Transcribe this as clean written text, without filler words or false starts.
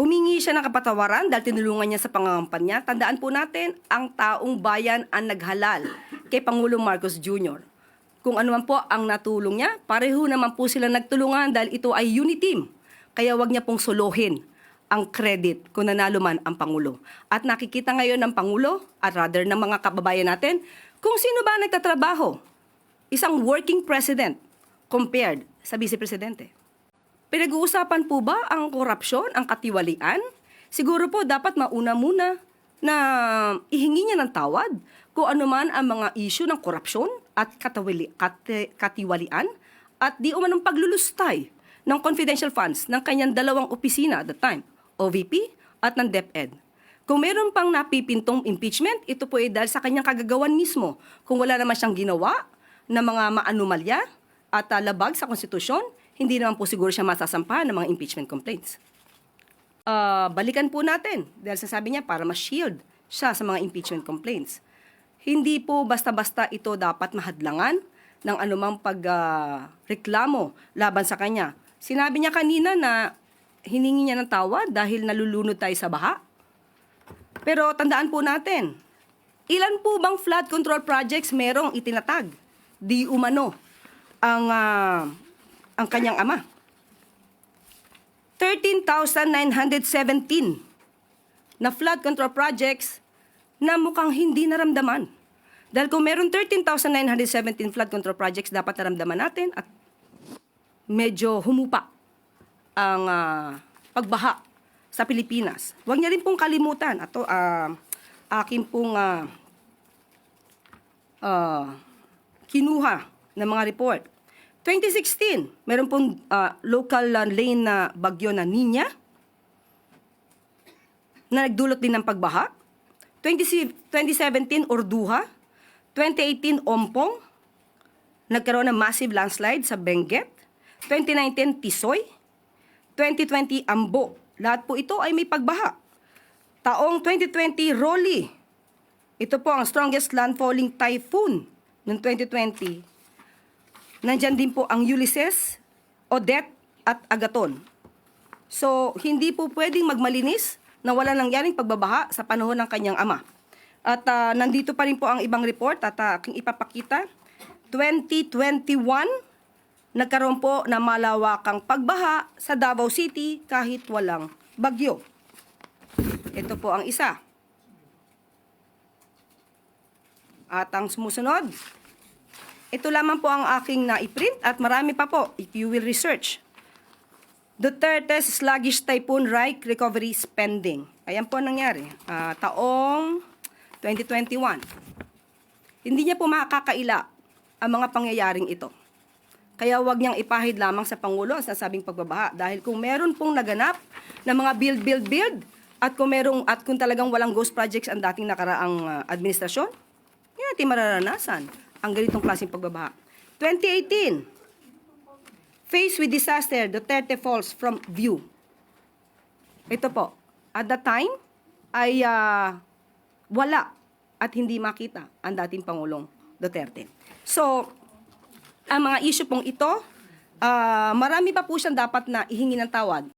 Humingi siya ng kapatawaran dahil tinulungan niya sa pangangampanya. Tandaan po natin, ang taong bayan ang naghalal kay Pangulong Marcos Jr. Kung ano man po ang natulong niya, pareho naman po sila nagtulungan dahil ito ay unity team. Kaya wag niya pong solohin ang credit kung nanalo man ang Pangulo. At nakikita ngayon ng Pangulo, at rather ng mga kababayan natin, kung sino ba nagtatrabaho. Isang working president compared sa vice presidente. Pinag-uusapan po ba ang korupsyon, ang katiwalian? Siguro po dapat mauna muna na ihingi niya ng tawad kung ano man ang mga issue ng korupsyon at katiwalian at di umanong paglulustay ng confidential funds ng kanyang dalawang opisina at the time, OVP at ng DepEd. Kung meron pang napipintong impeachment, ito po ay dahil sa kanyang kagagawan mismo. Kung wala naman siyang ginawa na mga maanumalya at labag sa konstitusyon, hindi naman po siguro siya masasampahan ng mga impeachment complaints. Balikan po natin, dahil sasabi niya para ma-shield siya sa mga impeachment complaints. Hindi po basta-basta ito dapat mahadlangan ng anumang pagreklamo laban sa kanya. Sinabi niya kanina na hiningi niya ng tawad dahil nalulunod tayo sa baha. Pero tandaan po natin, ilan po bang flood control projects merong itinatag? Di umano ang kanyang ama. 13,917 na flood control projects na mukhang hindi naramdaman. Dahil kung meron 13,917 flood control projects, dapat naramdaman natin at medyo humupa ang pagbaha sa Pilipinas. Huwag niya rin pong kalimutan. Ito, aking pong kinuha ng mga report. 2016, meron pong local lane na bagyo na Nina na nagdulot din ng pagbaha. 2017, Orduha. 2018, Ompong. Nagkaroon ng massive landslide sa Benguet. 2019, Tisoy. 2020, Ambo. Lahat po ito ay may pagbaha. Taong 2020, Rolly. Ito po ang strongest landfalling typhoon noong 2020. Nandyan din po ang Ulysses, Odette, at Agaton. So, hindi po pwedeng magmalinis na wala nangyaring pagbabaha sa panahon ng kanyang ama. At nandito pa rin po ang ibang report at aking ipapakita. 2021, nagkaroon po na malawakang pagbaha sa Davao City kahit walang bagyo. Ito po ang isa. At ang sumusunod, ito lamang po ang aking na-print at marami pa po if you will research. Duterte's sluggish typhoon recovery spending. Ayan po ang nangyari. Taong 2021. Hindi niya po makakaila ang mga pangyayaring ito. Kaya huwag niyang ipahid lamang sa Pangulo ang sinasabing pagbabaha. Dahil kung meron pong naganap na mga build, at kung talagang walang ghost projects ang dating nakaraang administrasyon, hindi natin mararanasan ang ganitong klaseng pagbabaha. 2018, faced with disaster, Duterte falls from view. Ito po, at that time, ay wala at hindi makita ang dating Pangulong Duterte. So, ang mga issue pong ito, marami pa po siyang dapat na ihingi ng tawad.